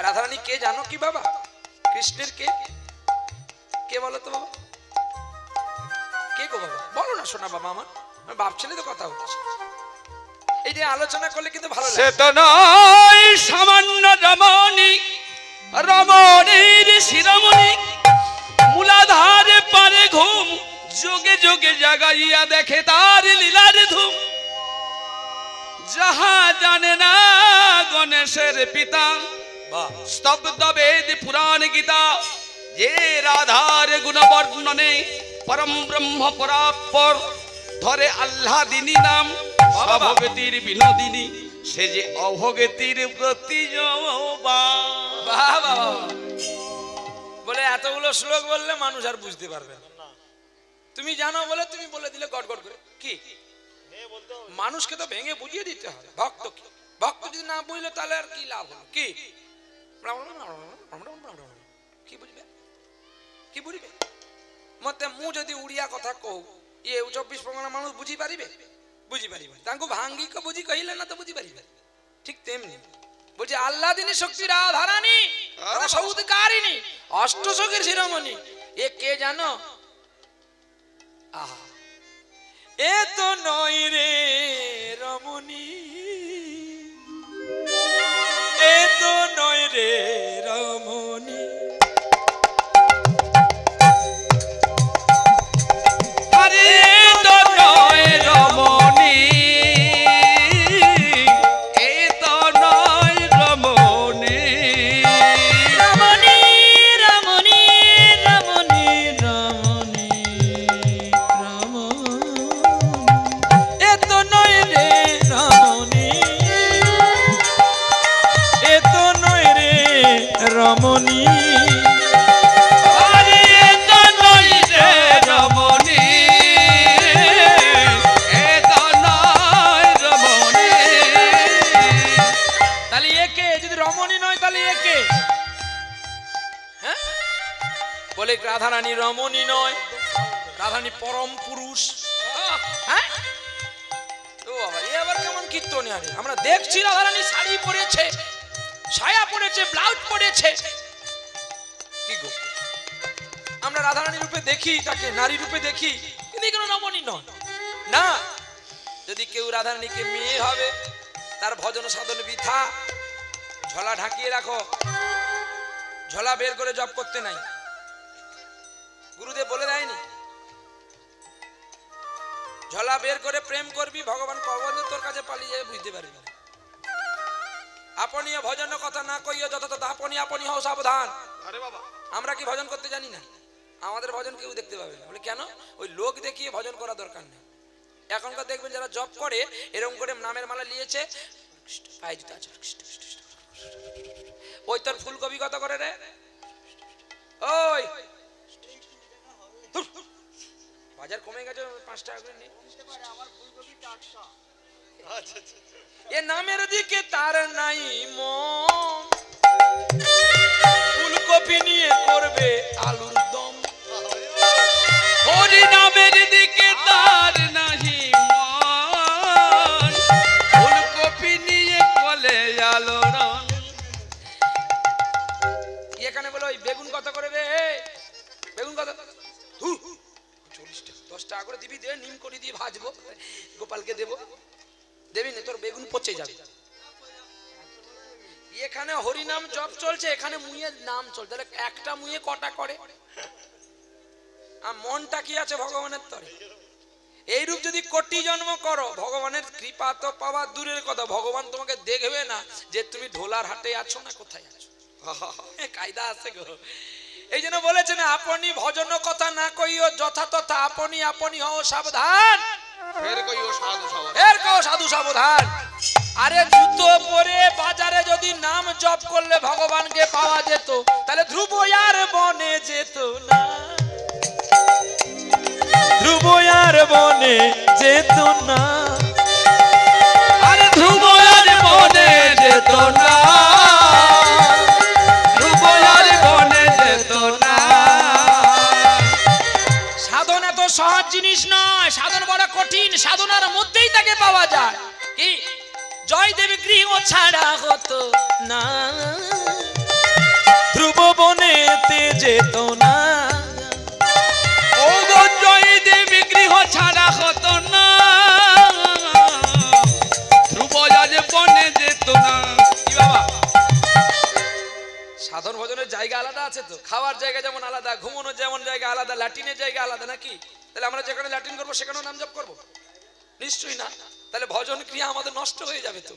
রাধারানী কে জানো কি বাবা? কৃষ্ণের কে? কে বলো তো বাবা? কে গো বাবা? বলো না শোনা বাবা, আমার বাপ ছেলে তো কথা হচ্ছে, এই যে আলোচনা করলে কিন্তু ভালো লাগে। সে তো নয় সামান্য রমণী, রমণীর শিরোমণি, মূলাধারে পারে ঘুম, যোগে যোগে জাগাইয়া দেখে তার লীলার ধুম। যাহা জানে না গণেশের পিতা, স্তব্ধ বেদ পুরাণ গীতা, যে রাধার গুণ বর্ণনে পরম ব্রহ্ম পরাপর ধরে আল্লাদিনী নাম, অভগতির বিনোদিনী, সে যে অভগতির প্রতি বলে এতগুলো শ্লোক বললে মানুষ আর বুঝতে পারবে না। তুমি জানো বলে তুমি বলে দিলে গট গট করে। কি মানুষকে তো ভেঙে বুঝিয়ে দিতে হবে। ভক্ত কি, ভক্ত যদি না বুঝলে তাহলে আর কি লাভ হলো? কি কি বুঝবে, কি বুঝবে? মতে মু যদি উড়িয়া কথা কহু, ইয়ে 24 মানুষ বুঝি পারিবে? বুঝি পারিবে। তাঙ্কু ভাঙ্গি কে বুঝি কহিলে না তো বুঝি পারিবে। ঠিক তেমনি বলছে আল্লাদিনী শক্তি রাধারানী, রসৌদকারিণী, অষ্টসখীর শিরোমণি। এ কে জানো? আহা, এ তো নয় রে রমণী, এ তো নয় রে রমণী, আরে তো নয় রমণী, এ তো নয় রমণী, রমণী রমণী রমণী রমণী রমণী, এ তো নয় রে রমণী, এ তো নয় রে রমণী, আরে তো নয় রে রমণী, এ তো নয় রমণী। তাহলে একে যদি রমণী নয় তাহলে একে? হ্যাঁ বলে রাধারানী রমণী নয়, রাধারানী পরম পুরুষ। হ্যাঁ ও বাবা, এ আবার কেমন কীর্তন? আরে আমরা দেখছি রাধারানী শাড়ি পরেছে, ছায়া পরেছে, ব্লাউজ পরেছে। কি গো, আমরা রাধারানী রূপে দেখি, তাকে নারী রূপে দেখি, কিন্তু কোনো রমণী নয় না। যদি কেউ রাধারানীকে মেয়ে হবে, তার ভজন সাধন বৃথা। ঝোলা ঢাকিয়ে রাখো, ঝোলা বের করে জপ করতে নাই। গুরুদেব বলে দেয়নি ঝোলা বের করে প্রেম করবি, ভগবান কখন তোর কাছে পালিয়ে যাবে বুঝতে পারবি না। আপনি ভজন কথা না কইও, যত তত আপনি আপনি হও সাবধান। আরে বাবা, আমরা কি ভজন করতে জানি না? আমাদের ভজন কেউ দেখতে পাবে না। বলে কেন? ওই লোক দেখিয়ে ভজন করা দরকার নেই। এখনকার দেখবেন যারা জপ করে এরকম করে নামের মালা নিয়েছে, ওই তোর ফুলকপি কত করে রে? ওই বাজার কমে গেছে 5 টাকা করে নে। এ নামের দিকে তার নাই মন, ফুলকপি নিয়ে করবে আলুর দম। হরি নামের দিকে তার নাহি মন, ফুলকপি নিয়ে কলে আলো রং। এখানে বলে ওই বেগুন কত করে রে? বেগুন কত? 40 টাকা। 10 টাকা করে দিবি, দে, নিম করি দিয়ে ভাজবো, গোপালকে দেবো। দেবি না, তোর বেগুন পচে যাবে। এখানে হরি নাম জপ চলছে, এখানে মুইয়ের নাম চলছে। তাহলে একটা মুইয়ে কটা করে? আর মনটা কি আছে ভগবানের তরে? এইরূপ যদি কোটি জন্ম করো, ভগবানের কৃপা তো পাওয়া দূরের কথা, ভগবান তোমাকে দেখবে না যে তুমি ঢোলার হাটে আছো না কোথায় আছো। কায়দা আছে গো। এই জন্য বলেছেন আপনি ভজন কথা না কইও, যথা তথা আপনি আপনি হও সাবধান। ফের কইও সাধু সাবধান, ফের কও সাধু সাবধান। আরে জুতো পরে বাজারে যদি নাম জপ করলে ভগবানকে পাওয়া যেত, তাহলে ধ্রুব আর বনে যেত না, ধ্রুব আর বনে যেত না। আরে ধ্রুব আর বনে যেত না, ধ্রুব আর বনে যেত না। সাধন এত সহজ জিনিস নয়, সাধন বড় কঠিন। সাধনার মধ্যেই তাকে পাওয়া যায়। কি জয়দেব গৃহ ছাড়া হতো না, সাধারণ ভজনের জায়গা আলাদা আছে তো, খাওয়ার জায়গা যেমন আলাদা, ঘুমানোর যেমন জায়গা আলাদা, ল্যাটিনের জায়গা আলাদা নাকি? তাহলে আমরা যেখানে ল্যাটিন করবো সেখানেও নাম জপ করবো? নিশ্চয়ই না। তাহলে ভজন ক্রিয়া আমাদের নষ্ট হয়ে যাবে তো।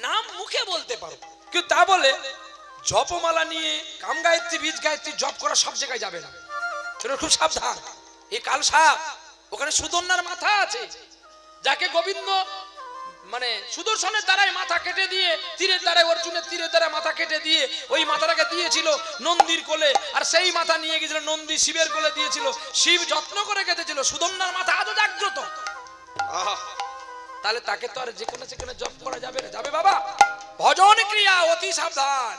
নাম মুখে বলতে পারো, কিন্তু তা বলে জপমালা নিয়ে কাম গায়ত্রী বীজ গায়ত্রী জপ করা সব জায়গায় যাবে না। খুব সাবধান, এই কাল সাপ, ওখানে সুদর্ণার মাথা আছে, যাকে গোবিন্দ মানে সুদর্শনের দ্বারাই মাথা কেটে দিয়ে, তীরের দ্বারাই, অর্জুনের তীরের দ্বারা মাথা কেটে দিয়ে ওই মাথাটাকে দিয়েছিল নন্দীর কোলে, আর সেই মাথা নিয়ে গিয়েছিল নন্দী শিবের কোলে দিয়েছিল, শিব যত্ন করে কেটেছিল। সুদর্ণার মাথা আজও জাগ্রত। তাহলে তাকে তো আর যেখানে সেখানে জপ করা যাবে না। যাবে বাবা, ভজন ক্রিয়া অতি সাবধান।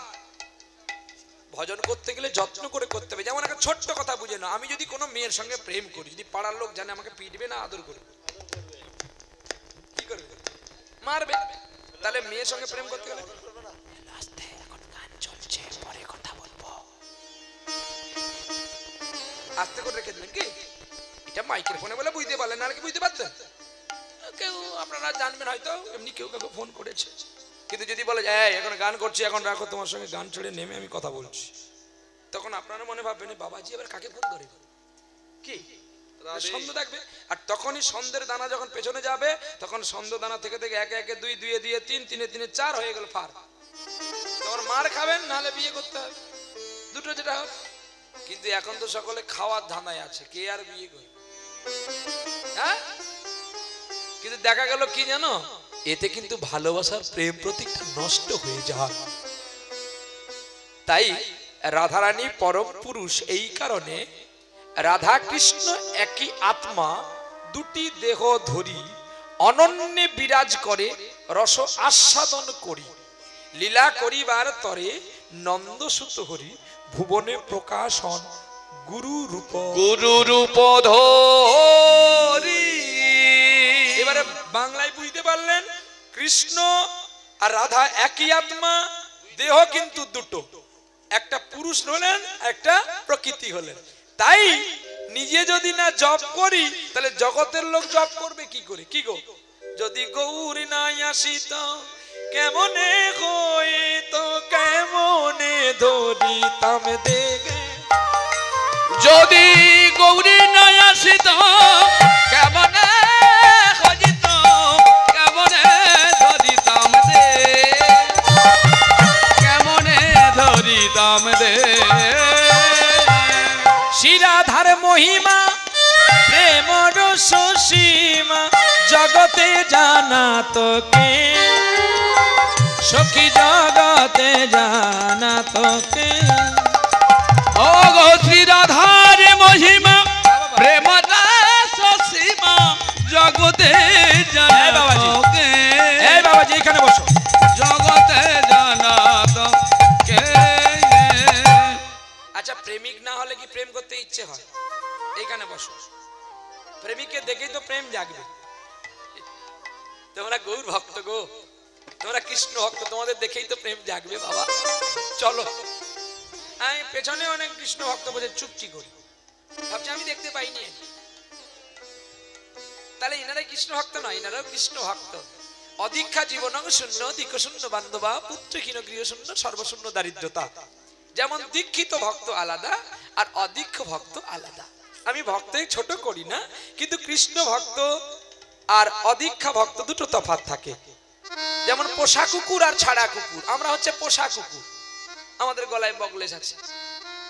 ভজন করতে গেলে যত্ন করে করতে হবে। যেমন একটা ছোট্ট কথা বুঝে না, আমি যদি কোনো মেয়ের সঙ্গে প্রেম করি, যদি পাড়ার লোক জানে, আমাকে পিটবে না আদর করবে? কি করবে? মারবে। তাহলে মেয়ের সঙ্গে প্রেম করতে গেলে আস্তে, এখন গান চলছে, পরে কথা বলবো, আস্তে করে রেখে দেবেন। কি এটা মাইকের ফোনে বলে বুঝতে পারলেন, আর কি বুঝতে পারতেন? কেউ আপনারা জানবেন হয়তো, এমনি কেউ কাউকে ফোন করেছে। কিন্তু যদি বলে এই এখন গান করছি, এখন রাখো, তোমার সঙ্গে গান ছেড়ে নেমে আমি কথা বলছি, তখন আপনারা মনে ভাববেন বাবাজি এবার কাকে ফোন করে, কি সন্দেহ থাকবে। আর তখনই সন্ধ্যের দানা যখন পেছনে যাবে, তখন সন্ধ্যে দানা থেকে থেকে একে একে 2, 2 দিয়ে 3, 3 3 4 হয়ে গেল ফার। তখন মার খাবেন, নাহলে বিয়ে করতে হবে, দুটো যেটা হবে। কিন্তু এখন তো সকলে খাওয়ার ধাঁধায় আছে, কে আর বিয়ে করবে? হ্যাঁ, কিন্তু দেখা গেল কি জানো, এতে কিন্তু ভালোবাসার প্রেম প্রতীকটা নষ্ট হয়ে যায়। তাই রাধারানী পরম পুরুষ, এই কারণে রাধা কৃষ্ণ একই আত্মা, দুটি দেহ ধরি অনন্যে বিরাজ করে, রস আস্বাদন করি, লীলা করিবার তরে নন্দসুত হরি, ভুবনে প্রকাশন গুরু রূপ ধরি। এবারে বাংলায় বুঝতে পারলেন, কৃষ্ণ আর রাধা একই আত্মা, দেহ কিন্তু দুটো, একটা পুরুষ হলেন, একটা প্রকৃতি হলেন। তাই নিজে যদি না জপ করি, তাহলে জগতের লোক জপ করবে কি করে? কি গো, যদি গৌরী নাই আসিত কেমনে হইত, কেমনে ধরিতাম দেখে, যদি গৌরী নাই আসিত কেমনে হইত, কেমনে ধরিতাম দে, কেমনে ধরিতাম দে। শ্রীরাধার মহিমা প্রেম রস সীমা, জগতে জানা তোকে সখী, জগতে জানা তোকে। ও গো শ্রীরাধার মহিমা প্রেম রস সীমা, জগতে জানা তোকে। এই বাবাজি এখানে বসো, জগতে জানা তোকে। আচ্ছা, প্রেমিক না হলে কি প্রেম করতে ইচ্ছে হয়? এইখানে বসো, প্রেমিককে দেখেই তো প্রেম জাগবে। তোমরা গৌর ভক্ত গো, তোমরা কৃষ্ণ ভক্ত, তোমাদের দেখেই তো প্রেম জাগবে বাবা। চলো, আমি পেছনে অনেক কৃষ্ণ ভক্ত বসে চুপচি করি, ভাবছি আমি দেখতে পাইনি। তাহলে ইনারাই কৃষ্ণ ভক্ত নয়, ইনারাও কৃষ্ণ ভক্ত। অদীক্ষা জীবন শূন্য, দীক্ষ শূন্য বান্ধবা, পুত্রহীন গৃহ শূন্য, সর্বশূন্য দারিদ্রতা। যেমন দীক্ষিত ভক্ত আলাদা আর অদীক্ষ ভক্ত আলাদা। আমি ভক্তই ছোট করি না, কিন্তু কৃষ্ণ ভক্ত আর অদীক্ষা ভক্ত দুটো তফাৎ থাকে। যেমন পোষা কুকুর আর ছাড়া কুকুর। আমরা হচ্ছে পোষা কুকুর, আমাদের গলায় বগলেশ আছে,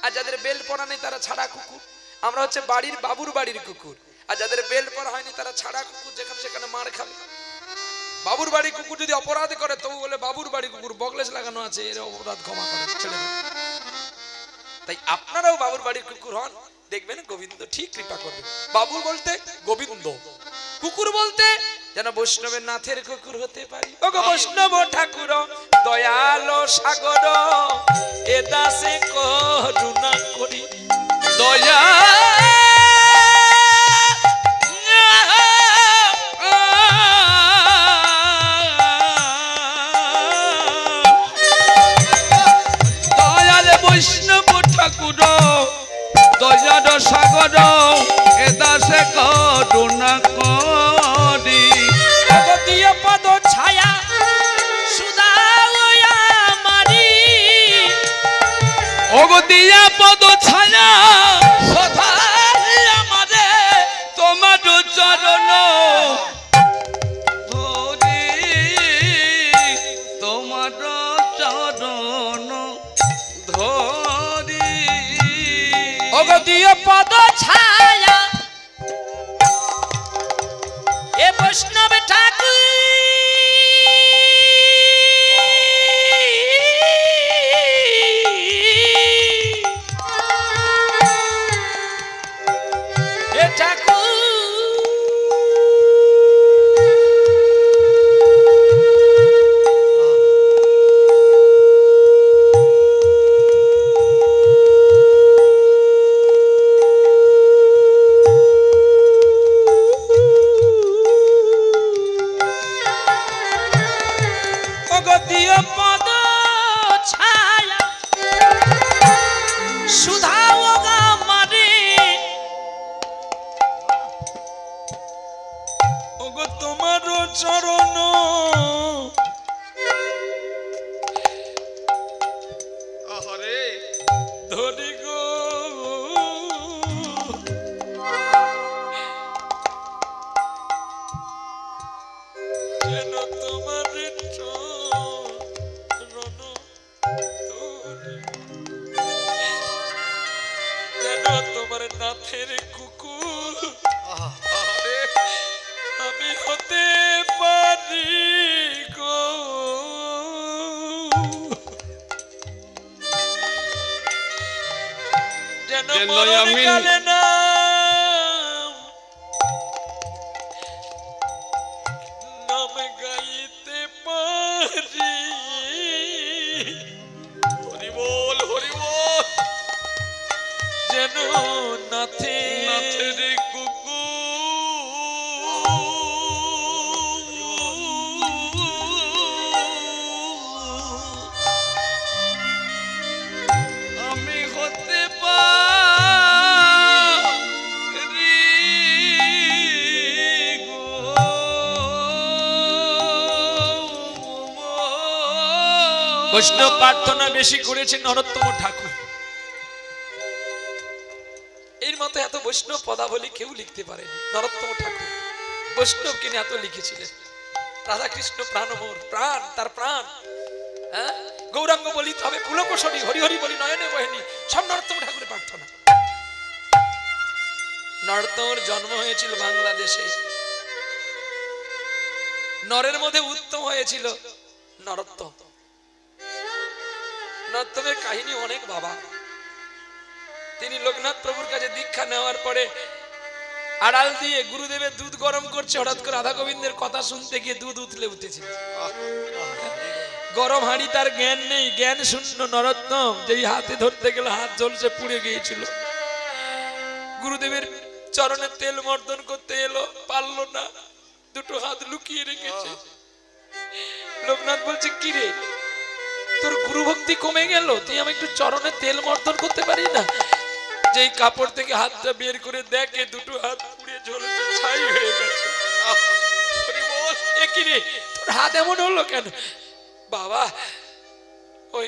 আর যাদের বেল্ট পরা নেই তারা ছাড়া কুকুর। আমরা হচ্ছে বাড়ির বাবুর বাড়ির কুকুর, আর যাদের বেল্ট পরা হয়নি তারা ছাড়া কুকুর, যেখানে সেখানে মার খাবে। বাবুর বাড়ি কুকুর যদি অপরাধ করে তবু বলে বাবুর বাড়ি কুকুর, বগলেশ লাগানো আছে, এর অপরাধ ক্ষমা করে, ছেড়ে দেন। তাই আপনারাও বাবুর বাড়ির কুকুর হন, দেখবেন গোবিন্দ ঠিক কৃপা করবে। বাবু বলতে গোবিন্দ, কুকুর বলতে যেন বৈষ্ণবের নাথের কুকুর হতে পারি। ও গো বৈষ্ণব ঠাকুর দয়ালো সাগর, এ দাসে করুণা করি দয়া বৈষ্ণব ঠাকুর দয়ার সাগর, এ দাসে করুণা করি। জগতীয় পদ ছায়া সুদা মারি, ওগো দিয়া পদ ছায়া কোথায় আমারে তোমার চরণ ধরি তোমার চরণ ধরি ওগো দিও পদ ছায়া এ বৈষ্ণব ঠাকুর এ ঠাকুর দিও পদ ছায়া সুধাও গা মারে ওগো তোমার চরণ আহারে ধরি গো যেন তোমার তোমার নাথের কুকুর আমি হতে পারি গো যেন আমি গেলে না নাম গাইতে পারি হরি বল যেন নাথের আমি হতে পারি গো বৈষ্ণব প্রার্থনা বেশি করেছেন নরোত্তম ঠাকুর এর মতো এত বৈষ্ণব পদাবলী কেউ লিখতে পারেনি নরোত্তম ঠাকুর বৈষ্ণব কিনে এত লিখেছিলেন রাধা কৃষ্ণ প্রাণমোর প্রাণ তার প্রাণ হ্যাঁ গৌরাঙ্গ বলি তবে পুলকোশরী হরি হরি বলি নয়নে বহেনি সব নরোত্তম ঠাকুরের প্রার্থনা নরোত্তমর জন্ম হয়েছিল বাংলাদেশে নরের মধ্যে উত্তম হয়েছিল নরোত্তম নরোত্তমের কাহিনী অনেক বাবা তিনি লোকনাথ প্রভুর কাছে দীক্ষা নেওয়ার পরে আড়াল দিয়ে গুরুদেবের দুধ গরম করছে হঠাৎ করে রাধা গোবিন্দের কথা শুনতে গিয়ে দুধ উতলে উঠেছিল গরম হাঁড়ি তার জ্ঞান নেই জ্ঞান শূন্য নরোত্তম যেই হাতে ধরতে গেলে হাত জ্বলছে পুড়ে গিয়েছিল গুরুদেবের চরণে তেল মর্দন করতে এলো পারলো না দুটো হাত লুকিয়ে রেখেছে লোকনাথ বলছে কি রে তোর গুরু ভক্তি কমে গেল তুই আমি একটু চরণে তেল মর্দন করতে পারি না যেই কাপড় থেকে হাতটা বের করে দেখে দুটো হাত পুড়ে ঝলসে ছাই হয়ে গেছে কি রে তোর হাত এমন হলো কেন বাবা ওই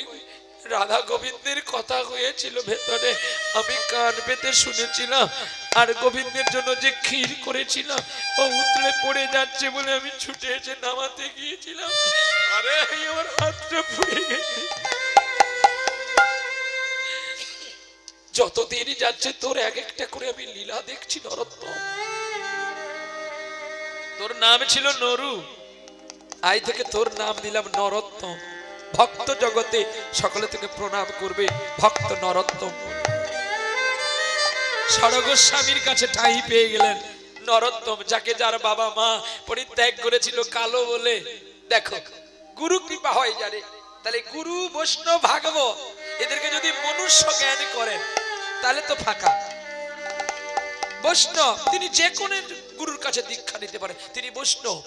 রাধা গোবিন্দের কথা হয়েছিল ভেতরে আমি কান পেতে শুনেছিলাম আর গোবিন্দের জন্য যে ক্ষীর করেছিলাম ও উতলে পড়ে যাচ্ছে বলে আমি ছুটে এসে নামাতে গিয়েছিলাম আরে আমার হাতটা পুড়ে গেছে যত দেরি যাচ্ছে তোর এক একটা করে আমি লীলা দেখছি নরোত্তম তোর নাম ছিল নরু আজ থেকে তোর নাম দিলাম নরোত্তম ভক্ত জগতে সকলে থেকে প্রণাম করবে ভক্ত নরোত্তম ষড়গোস্বামীর কাছে ঠাঁই পেয়ে গেলেন নরোত্তম যাকে যার বাবা মা পরিত্যাগ করেছিল কালো বলে দেখো গুরু কৃপা হয় জানে তাহলে গুরু বৈষ্ণব ভাগবত এদেরকে যদি মনুষ্য জ্ঞান করেন তাহলে তো ফাঁকা বৈষ্ণব তিনি যে কোন গুরুর কাছে দীক্ষা নিতে পারেন তিনি বৈষ্ণব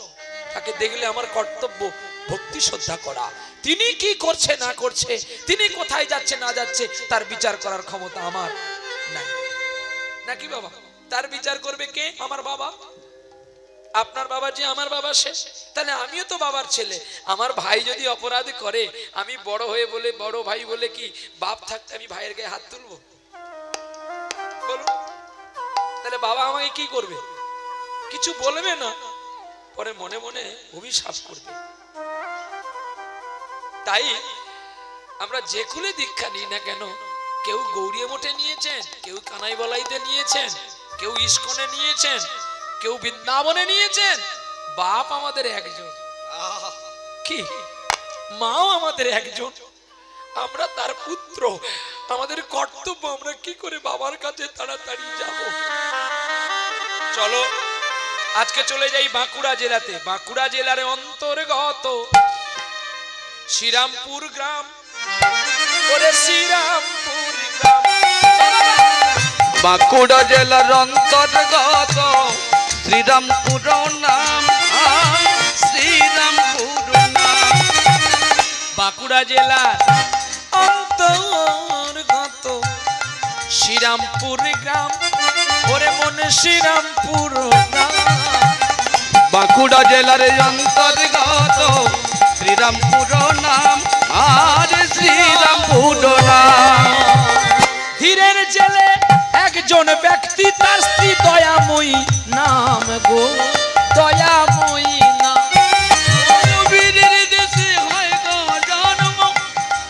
তাকে দেখলে আমার কর্তব্য ভক্তি শ্রদ্ধা করা তিনি কি করছে না করছে তিনি কোথায় যাচ্ছে না যাচ্ছে তার বিচার করার ক্ষমতা আমার নাই নাকি বাবা তার বিচার করবে কে আমার বাবা আপনার বাবা যে আমার বাবা সে, তাহলে আমিও তো বাবার ছেলে। আমার ভাই যদি অপরাধ করে, আমি বড় হয়ে বলে, বড় ভাই বলে কি বাপ থাকতে আমি ভাইয়ের গায়ে হাত তুলবো? বলুন, তাহলে বাবা আমাকে কি করবে? কিছু বলবে না, পরে মনে মনে অভিশাপ করবে। তাই আমরা যে কুলে দীক্ষা নিই না কেন, কেউ গৌরীয় মঠে নিয়েছেন, কেউ কানাই বলাইতে নিয়েছেন, কেউ ইস্কনে নিয়েছেন, কেউ বৃন্দাবনে নিয়েছেন, বাপ আমাদের একজন, কি মাও আমাদের একজন, আমরা তার পুত্র। আমাদের কর্তব্য, আমরা কি করে বাবার কাছে তাড়াতাড়ি যাব। চলো আজকে চলে যাই বাঁকুড়া জেলাতে। বাঁকুড়া জেলার অন্তর্গত শ্রীরামপুর গ্রাম। ওরে শ্রীরামপুর গ্রাম, বাঁকুড়া জেলার অন্তর্গত শ্রীরামপুর নাম, শ্রীরামপুর নাম। বাঁকুড়া জেলার অন্তর্গত শ্রীরামপুর গ্রাম। ওরে মন শ্রীরামপুর গ্রাম। বাঁকুড়া জেলার অন্তর্গত শ্রীরামপুর নাম, আর শ্রীরামপুর নাম। হীরের জেলে একজন ব্যক্তি, তার স্ত্রী দয়াময়ী নাম গো, দয়াময়ী নাম। বীরের দেশে হয় গো জন্ম,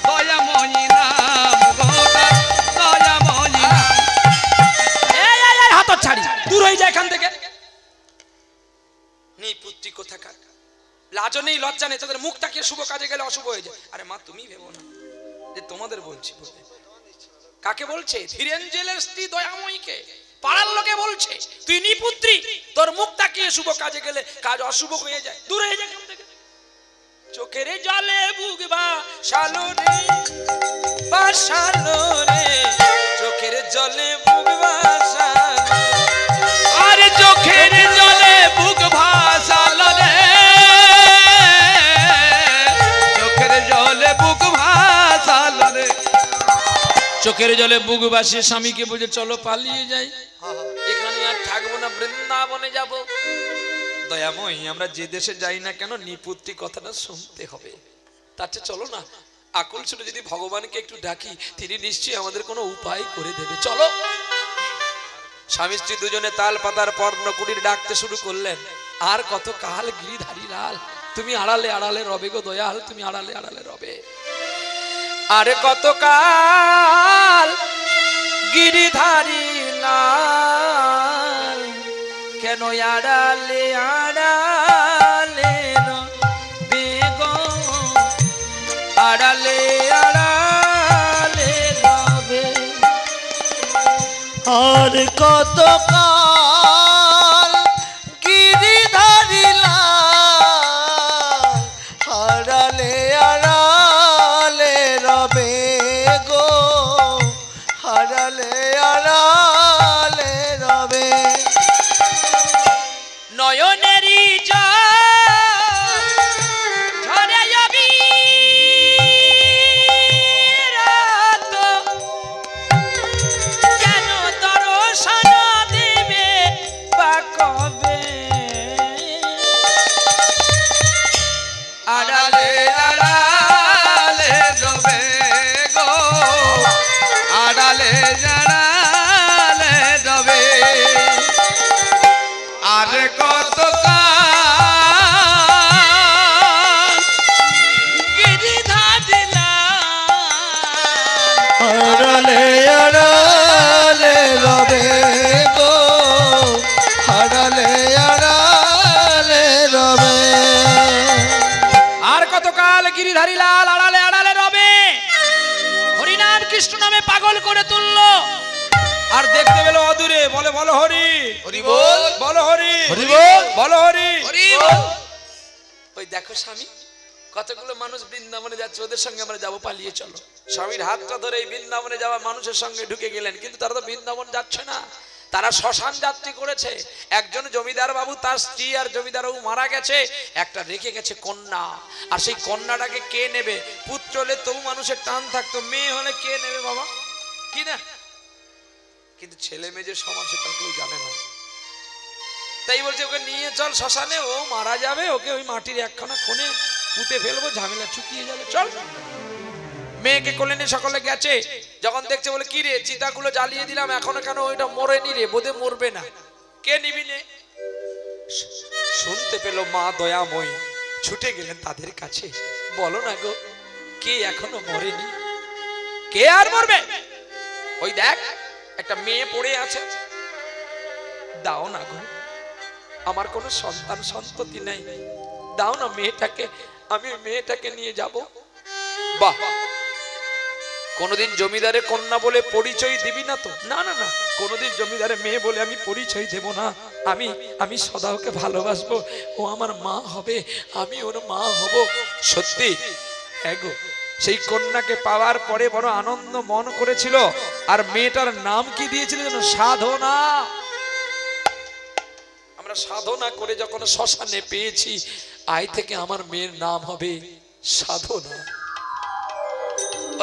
দয়াময়ী নাম গো, দয়াময়ী নাম। এই হাত ছাড়ি, দূর হয়ে যায় এখান থেকে। নেই পুত্রী কোথাকার, লাজ নেই লজ্জা নেই, তোদের মুখ তাকিয়ে শুভ কাজে গেলে অশুভ হয়ে যায়। আরে মা, তুমি ভেবো না যে তোমাদের বলছি বলে। কাকে বলছে? ধীরেঞ্জেলের স্ত্রী দয়াময়ীকে। পাড়ার লোকে বলছে তুই নিপুত্রী, তোর মুখ তাকিয়ে শুভ কাজে গেলে কাজ অশুভ হয়ে যায়, দূর হয়ে যায় এখান থেকে। চোখের জলে বুক ভাসালো রে, ভাসালো রে, চোখের জলে বুক ভাসালো। আরে চোখের জলে বুক ভাসালো রে, চোখের জলে বুক ভাসালো রে। চোখের জলে বুক ভাসিয়ে স্বামীকে বলে চলো পালিয়ে যাই, এখানে আর থাকবো না, বৃন্দাবনে যাব। দয়াময়ী, আমরা যে দেশে যাই না কেন নিপুত্রী কথাটা শুনতে হবে। তার চেয়ে চলো না আকুল ছোট যদি ভগবানকে একটু ডাকি, তিনি নিশ্চয়ই আমাদের কোনো উপায় করে দেবে। চলো। স্বামী স্ত্রী দুজনে তাল পাতার পর্ণ কুটির ডাকতে শুরু করলেন। আর কত কাল গিরিধারী লাল, তুমি আড়ালে আড়ালে রবে গো দয়াল, তুমি আড়ালে আড়ালে রবে। আরে কত কাল গিরিধারী লাল, কেন আড়ালে আড়ালে রবে গো, আড়ালে আড়ালে রবে। আর কত কাল গিরিধারী লাল, আড়ালে আড়ালে রবে গো, আড়ালে আড়ালে রবে। নয়নেরই জল ঝরে অবিরাত, কেন দর্শন দেবে বা কবে। আড়ালে আড়ালে রবে গো, আড়ালে আড়ালে রবে। আর কত কাল গিরিধারী লাল, আড়ালে আড়ালে রবে গো, আড়ালে আড়ালে রবে। আর কতকাল গিরিধারী লাল আড়ালে আড়ালে রবে। হরিনাম কৃষ্ণ নামে পাগল করে তুললো। আর দেখতে পেল অদূরে, বলে বলো হরি, হরি বল, বলো হরি, হরি বল, বলো হরি, হরি বল। ওই দেখো স্বামী, কতগুলো মানুষ বৃন্দাবনে যাচ্ছে, ওদের সঙ্গে আমরা যাবো, পালিয়ে চলো। স্বামীর হাতটা ধরে এই বৃন্দাবনে যাওয়া মানুষের সঙ্গে ঢুকে গেলেন, কিন্তু তারা তো বৃন্দাবন যাচ্ছে না, তারা শ্মশান যাত্রী করেছে। একজন জমিদার বাবু, তার স্ত্রী আর জমিদার বাবু মারা গেছে, একটা রেখে গেছে কন্যা। আর সেই কন্যাটাকে কে নেবে? পুত্র হলে তবু মানুষের টান থাকতো, মেয়ে হলে কে নেবে বাবা, কি না? কিন্তু ছেলে মেয়ে যে সমান সেটা কেউ জানে না। তাই বলছে ওকে নিয়ে চল শ্মশানে, ও মারা যাবে, ওকে ওই মাটির একখানা কোণে পুঁতে ফেলবো, ঝামেলা চুকিয়ে যাবে, চল। মেয়েকে কোলে নিয়ে সকলে গেছে, যখন দেখছে বলে কি রে চিতাগুলো জ্বালিয়ে দিলাম এখনো কেন ওইটা মরেনি রে, বোধে মরবে না, কে নিবি নে? শুনতে পেল মা দয়াময়ী, ছুটে গেলেন তাদের কাছে, বলো না গো কে এখনো মরেনি, কে আর মরবে? ওই দেখ একটা মেয়ে পড়ে আছে, দাও না গো, আমার কোনো সন্তান সন্ততি নেই, দাও না মেয়েটাকে, আমি মেয়েটাকে নিয়ে যাব। বাহ, কোনদিন জমিদারে কন্যা বলে পরিচয় দিবি না তো? না না না, কোনদিন জমিদারে মেয়ে বলে আমি পরিচয় দেব না, আমি সদা ওকে ভালোবাসবো, ও আমার মা হবে, আমি ওর মা হব। সত্যি? হ্যাঁ গো। সেই কন্যাকে পাওয়ার পরে বড় আনন্দ মন করেছিল, আর মেয়েটার নাম কি দিয়েছিল যেন? সাধনা। আমরা সাধনা করে যখন শ্মশানে পেয়েছি, আজ থেকে আমার মেয়ের নাম হবে সাধনা।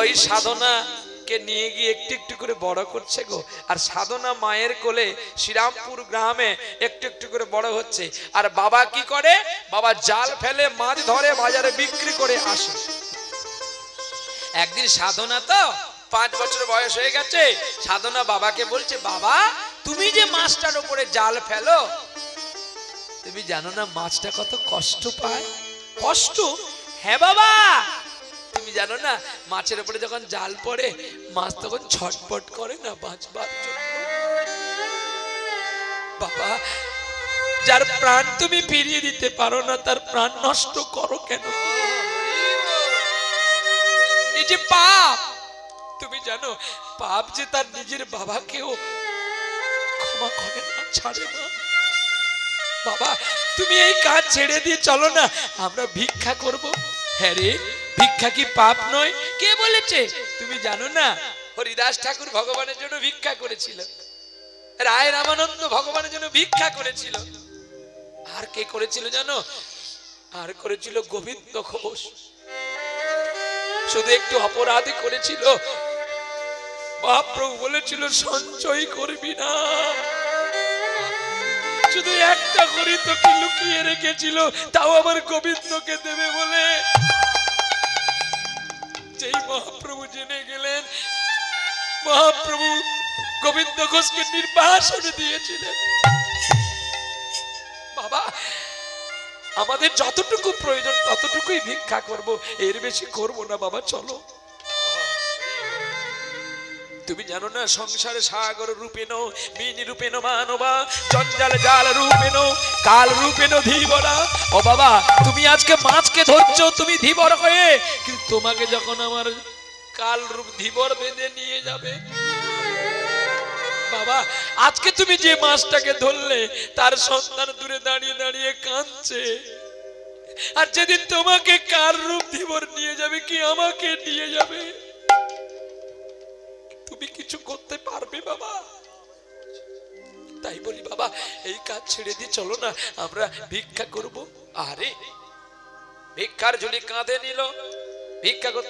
ওই সাধনাকে নিয়ে গিয়ে একটু একটু করে বড় করছে গো, আর সাধনা মায়ের কোলে শ্রীরামপুর গ্রামে একটু একটু করে বড় হচ্ছে। আর বাবা কি করে? বাবা জাল ফেলে মাছ ধরে বাজারে বিক্রি করে আসে। একদিন সাধনা তো 5 বছর বয়স হয়ে গেছে, সাধনা বাবাকে বলছে, বাবা তুমি যে মাছটার উপরে জাল ফেলো, তুমি জানো না মাছটা কত কষ্ট পায়? কষ্ট? হ্যাঁ বাবা। তুমি জানো না মাছের উপরে যখন জাল পড়ে মাছ তখন ছটপট করে না বাঁচবার জন্য? বাবা, যার প্রাণ তুমি ফিরিয়ে দিতে পারো না তার প্রাণ নষ্ট করো কেন? এই যে পাপ, তুমি জানো পাপ যে তার নিজের বাবাকেও ক্ষমা করে না, ছাড়ে না। বাবা তুমি এই কাজ ছেড়ে দিয়ে চলো না, আমরা ভিক্ষা করব। হ্যাঁ রে, ভিক্ষা কি পাপ নয়? কে বলেছে? তুমি জানো না হরিদাস ঠাকুর ভগবানের জন্য ভিক্ষা করেছিল, রায় রামানন্দ ভগবানের জন্য ভিক্ষা করেছিল, আর কে করেছিল জানো? আর করেছিল গোবিন্দ ঘোষ। শুধু একটু অপরাধী করেছিল, মহাপ্রভু বলেছিল সঞ্চয় করবি না, শুধু একটা করি তোকে লুকিয়ে রেখেছিল, তাও আবার গোবিন্দকে দেবে বলে। যেই মহাপ্রভু জেনে গেলেন, মহাপ্রভু গোবিন্দ ঘোষকে নির্বাসন দিয়েছিলেন। বাবা আমাদের যতটুকু প্রয়োজন ততটুকুই ভিক্ষা করব, এর বেশি করব না বাবা, চলো। তুমি জানো না সংসারে সাগর রূপেণ মিনি রূপেণ মানবা, জঞ্জাল জাল রূপেণ কাল রূপেণ ধীবরা। ও বাবা তুমি আজকে মাছকে ধরছো তুমি ধীবর হয়ে, কিন্তু তোমাকে যখন আমার কাল রূপ ধীবর বেঁধে নিয়ে যাবে। বাবা আজকে তুমি যে মাছটাকে ধরলে তার সন্তান দূরে দাঁড়িয়ে দাঁড়িয়ে কাঁদছে, আর যেদিন তোমাকে কাল রূপ ধীবর নিয়ে যাবে কি আমাকে নিয়ে যাবে? তুমি কিছু করতে পারবে বাবা? তাই বলি বাবা এই কাজ ছেড়ে দিয়ে চলো না, আমরা ভিক্ষা করব। আরে ভিক্ষার ঝুলি কাঁধে নিল, ভিক্ষা করতে